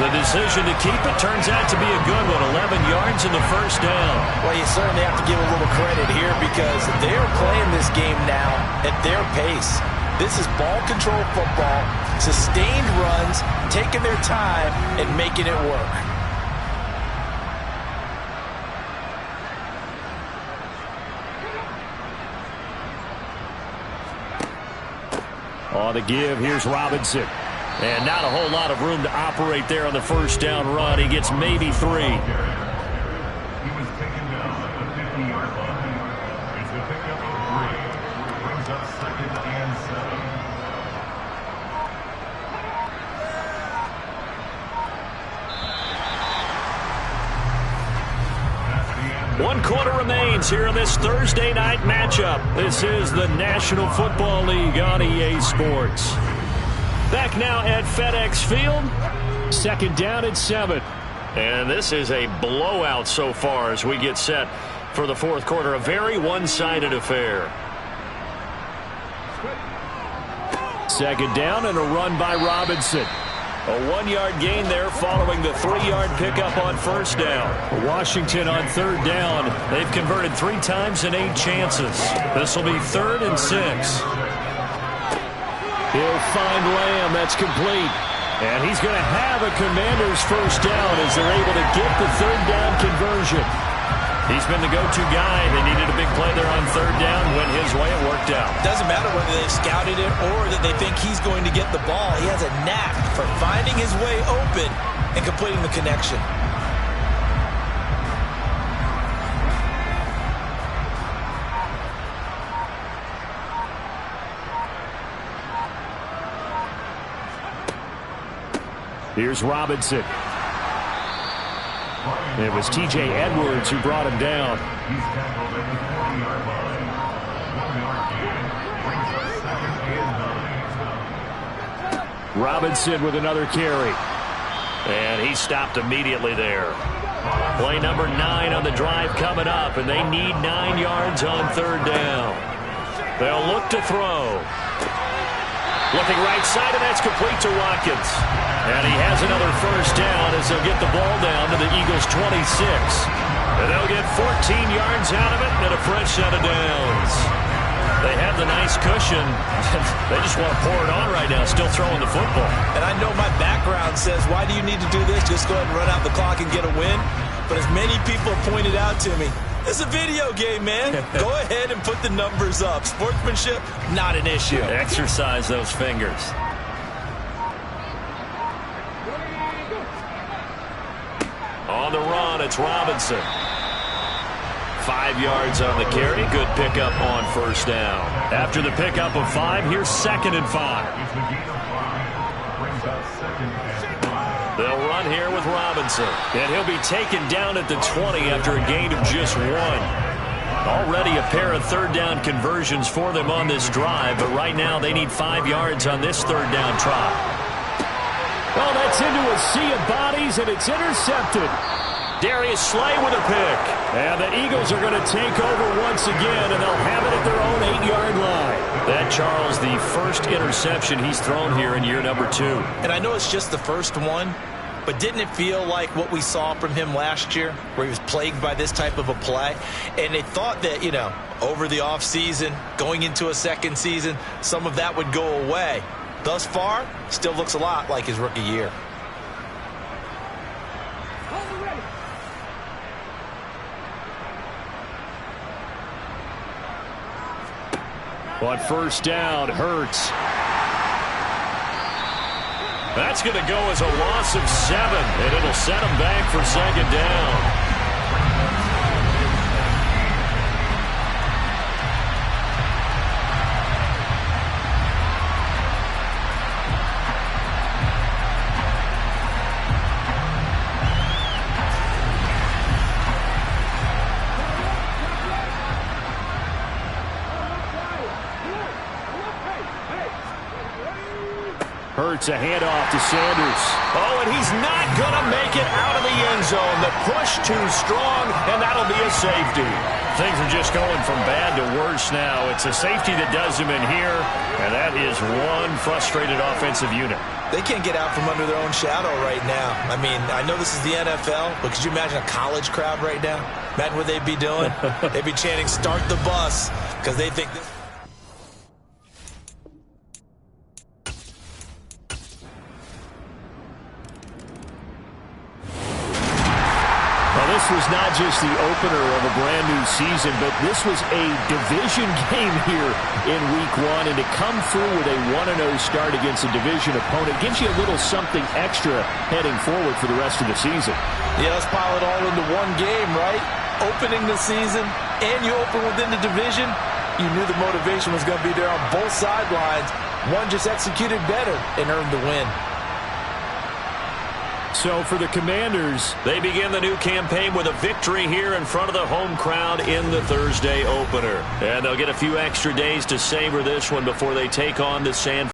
[SPEAKER 2] The decision to keep it turns out to be a good one. 11 yards in the 1st down.
[SPEAKER 3] Well, you certainly have to give a little credit here because they're playing this game now at their pace. This is ball control football, sustained runs, taking their time and making it work.
[SPEAKER 1] On the give, here's Robinson.
[SPEAKER 2] And not a whole lot of room to operate there on the 1st down run. He gets maybe 3.
[SPEAKER 7] He was taken down at the 50-yard line. It's a pickup of 3. Brings up 2nd and 7.
[SPEAKER 2] 1 quarter remains here in this Thursday night matchup. This is the National Football League on EA Sports. Back now at FedEx Field.
[SPEAKER 1] 2nd down and 7.
[SPEAKER 2] And this is a blowout so far as we get set for the 4th quarter. A very one-sided affair.
[SPEAKER 1] 2nd down and a run by Robinson.
[SPEAKER 2] A 1-yard gain there following the 3-yard pickup on 1st down.
[SPEAKER 1] Washington on 3rd down.
[SPEAKER 2] They've converted 3 times in 8 chances. This will be 3rd and 6.
[SPEAKER 1] He'll find Lamb. That's complete. And he's going to have a Commanders 1st down as they're able to get the 3rd down conversion.
[SPEAKER 2] He's been the go-to guy. They needed a big play there on 3rd down. Went his way. It worked out.
[SPEAKER 5] Doesn't matter whether they've scouted it or that they think he's going to get the ball. He has a knack for finding his way open and completing the connection.
[SPEAKER 1] Here's Robinson. It was T.J. Edwards who brought him down.
[SPEAKER 7] He's tackled at the 40-yard line. 1-yard gain brings us 2nd and 9.
[SPEAKER 1] Robinson with another carry.
[SPEAKER 2] And he stopped immediately there. Play number 9 on the drive coming up, and they need 9 yards on 3rd down. They'll look to throw. Looking right side, and that's complete to Watkins. And he has another 1st down as they'll get the ball down to the Eagles' 26. And they'll get 14 yards out of it and a fresh set of downs. They have the nice cushion. They just want to pour it on right now, still throwing the football.
[SPEAKER 5] And I know my background says, why do you need to do this? Just go ahead and run out the clock and get a win. But as many people have pointed out to me, it's a video game, man. Go ahead and put the numbers up. Sportsmanship, not an issue.
[SPEAKER 2] Exercise those fingers. On the run, it's Robinson. 5 yards on the carry. Good pickup on 1st down. After the pickup of 5, here's 2nd and 5.
[SPEAKER 7] It's the gain of 5. Brings us 2nd and 5.
[SPEAKER 2] They'll run here with Robinson. And he'll be taken down at the 20 after a gain of just 1. Already a pair of 3rd down conversions for them on this drive, but right now they need 5 yards on this 3rd down try.
[SPEAKER 1] Oh, that's into a sea of bodies, and it's intercepted.
[SPEAKER 2] Darius Slay with a pick.
[SPEAKER 1] And the Eagles are going to take over once again, and they'll have it at their own 8-yard line.
[SPEAKER 2] That, Charles, the first interception he's thrown here in year number 2.
[SPEAKER 5] And I know it's just the first one, but didn't it feel like what we saw from him last year, where he was plagued by this type of a play? And they thought that, you know, over the offseason, going into a 2nd season, some of that would go away. Thus far, still looks a lot like his rookie year.
[SPEAKER 1] On 1st down, Hurts.
[SPEAKER 2] That's going to go as a loss of 7, and it'll set him back for 2nd down.
[SPEAKER 1] Hurts a handoff to Sanders.
[SPEAKER 2] Oh, and he's not going to make it out of the end zone. The push too strong, and that'll be a safety. Things are just going from bad to worse now. It's a safety that does him in here, and that is one frustrated offensive unit.
[SPEAKER 5] They can't get out from under their own shadow right now. I mean, I know this is the NFL, but could you imagine a college crowd right now? Imagine what they'd be doing. They'd be chanting, "Start the bus," because they think this.
[SPEAKER 1] This was not just the opener of a brand new season, but this was a division game here in Week 1, and to come through with a 1-0 start against a division opponent gives you a little something extra heading forward for the rest of the season.
[SPEAKER 5] Yeah, let's pile it all into one game, right? Opening the season, and you open within the division. You knew the motivation was going to be there on both sidelines. One just executed better and earned the win.
[SPEAKER 1] So for the Commanders,
[SPEAKER 2] they begin the new campaign with a victory here in front of the home crowd in the Thursday opener. And they'll get a few extra days to savor this one before they take on the San